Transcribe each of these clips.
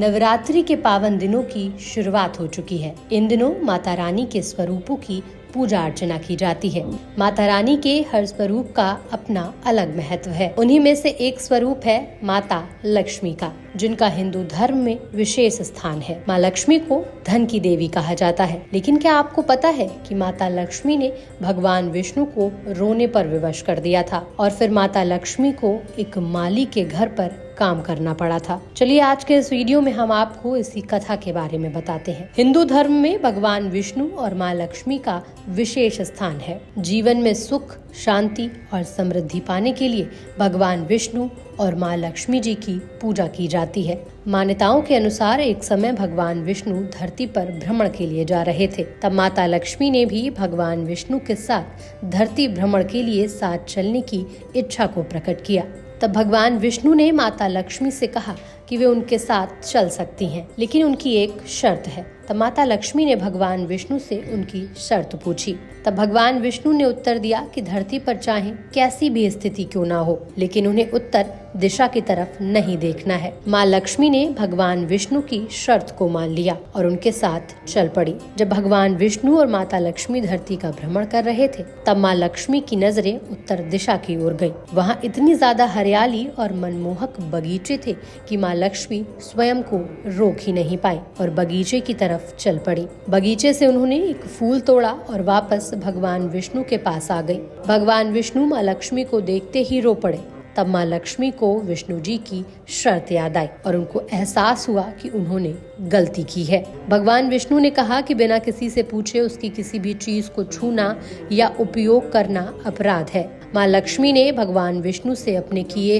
नवरात्रि के पावन दिनों की शुरुआत हो चुकी है। इन दिनों माता रानी के स्वरूपों की पूजा अर्चना की जाती है। माता रानी के हर स्वरूप का अपना अलग महत्व है। उन्हीं में से एक स्वरूप है माता लक्ष्मी का, जिनका हिंदू धर्म में विशेष स्थान है। माँ लक्ष्मी को धन की देवी कहा जाता है। लेकिन क्या आपको पता है कि माता लक्ष्मी ने भगवान विष्णु को रोने पर विवश कर दिया था और फिर माता लक्ष्मी को एक माली के घर पर काम करना पड़ा था। चलिए आज के इस वीडियो में हम आपको इसी कथा के बारे में बताते हैं। हिंदू धर्म में भगवान विष्णु और माँ लक्ष्मी का विशेष स्थान है। जीवन में सुख, शांति और समृद्धि पाने के लिए भगवान विष्णु और माँ लक्ष्मी जी की पूजा की जाती है। मान्यताओं के अनुसार एक समय भगवान विष्णु धरती पर भ्रमण के लिए जा रहे थे। तब माता लक्ष्मी ने भी भगवान विष्णु के साथ धरती भ्रमण के लिए साथ चलने की इच्छा को प्रकट किया। तब भगवान विष्णु ने माता लक्ष्मी से कहा कि वे उनके साथ चल सकती हैं, लेकिन उनकी एक शर्त है। तब माता लक्ष्मी ने भगवान विष्णु से उनकी शर्त पूछी। तब भगवान विष्णु ने उत्तर दिया कि धरती पर चाहे कैसी भी स्थिति क्यों ना हो, लेकिन उन्हें उत्तर दिशा की तरफ नहीं देखना है। माँ लक्ष्मी ने भगवान विष्णु की शर्त को मान लिया और उनके साथ चल पड़ी। जब भगवान विष्णु और माता लक्ष्मी धरती का भ्रमण कर रहे थे, तब माँ लक्ष्मी की नजरें उत्तर दिशा की ओर गईं। वहाँ इतनी ज्यादा हरियाली और मनमोहक बगीचे थे कि माँ लक्ष्मी स्वयं को रोक ही नहीं पाई और बगीचे की तरफ चल पड़ी। बगीचे से उन्होंने एक फूल तोड़ा और वापस भगवान विष्णु के पास आ गई। भगवान विष्णु माँ लक्ष्मी को देखते ही रो पड़े। तब माँ लक्ष्मी को विष्णु जी की शर्त याद आई और उनको एहसास हुआ कि उन्होंने गलती की है। भगवान विष्णु ने कहा कि बिना किसी से पूछे उसकी किसी भी चीज को छूना या उपयोग करना अपराध है। माँ लक्ष्मी ने भगवान विष्णु से अपने किए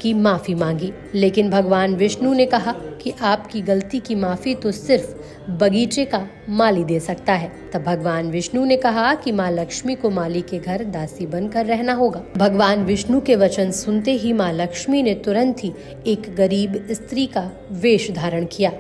की माफी मांगी, लेकिन भगवान विष्णु ने कहा कि आपकी गलती की माफी तो सिर्फ बगीचे का माली दे सकता है। तब भगवान विष्णु ने कहा कि माँ लक्ष्मी को माली के घर दासी बनकर रहना होगा। भगवान विष्णु के वचन सुनते ही माँ लक्ष्मी ने तुरंत ही एक गरीब स्त्री का वेश धारण किया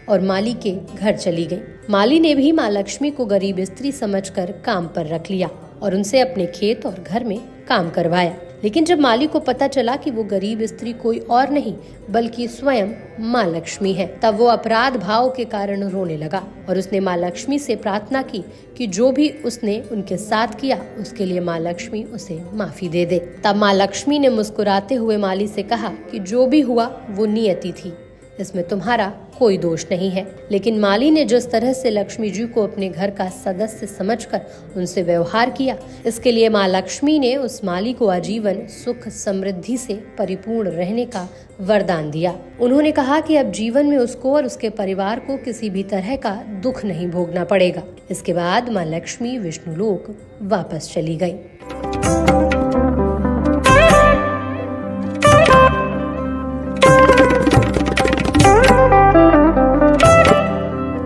और माली के घर चली गई। माली ने भी माँ लक्ष्मी को गरीब स्त्री समझकर काम पर रख लिया और उनसे अपने खेत और घर में काम करवाया। लेकिन जब माली को पता चला कि वो गरीब स्त्री कोई और नहीं बल्कि स्वयं माँ लक्ष्मी है, तब वो अपराध भाव के कारण रोने लगा और उसने माँ लक्ष्मी से प्रार्थना की कि जो भी उसने उनके साथ किया उसके लिए माँ लक्ष्मी उसे माफी दे दे। तब माँ लक्ष्मी ने मुस्कुराते हुए माली से कहा कि जो भी हुआ वो नियति थी, इसमें तुम्हारा कोई दोष नहीं है। लेकिन माली ने जिस तरह से लक्ष्मी जी को अपने घर का सदस्य समझकर उनसे व्यवहार किया, इसके लिए माँ लक्ष्मी ने उस माली को आजीवन सुख समृद्धि से परिपूर्ण रहने का वरदान दिया। उन्होंने कहा कि अब जीवन में उसको और उसके परिवार को किसी भी तरह का दुख नहीं भोगना पड़ेगा। इसके बाद माँ लक्ष्मी विष्णुलोक वापस चली गई।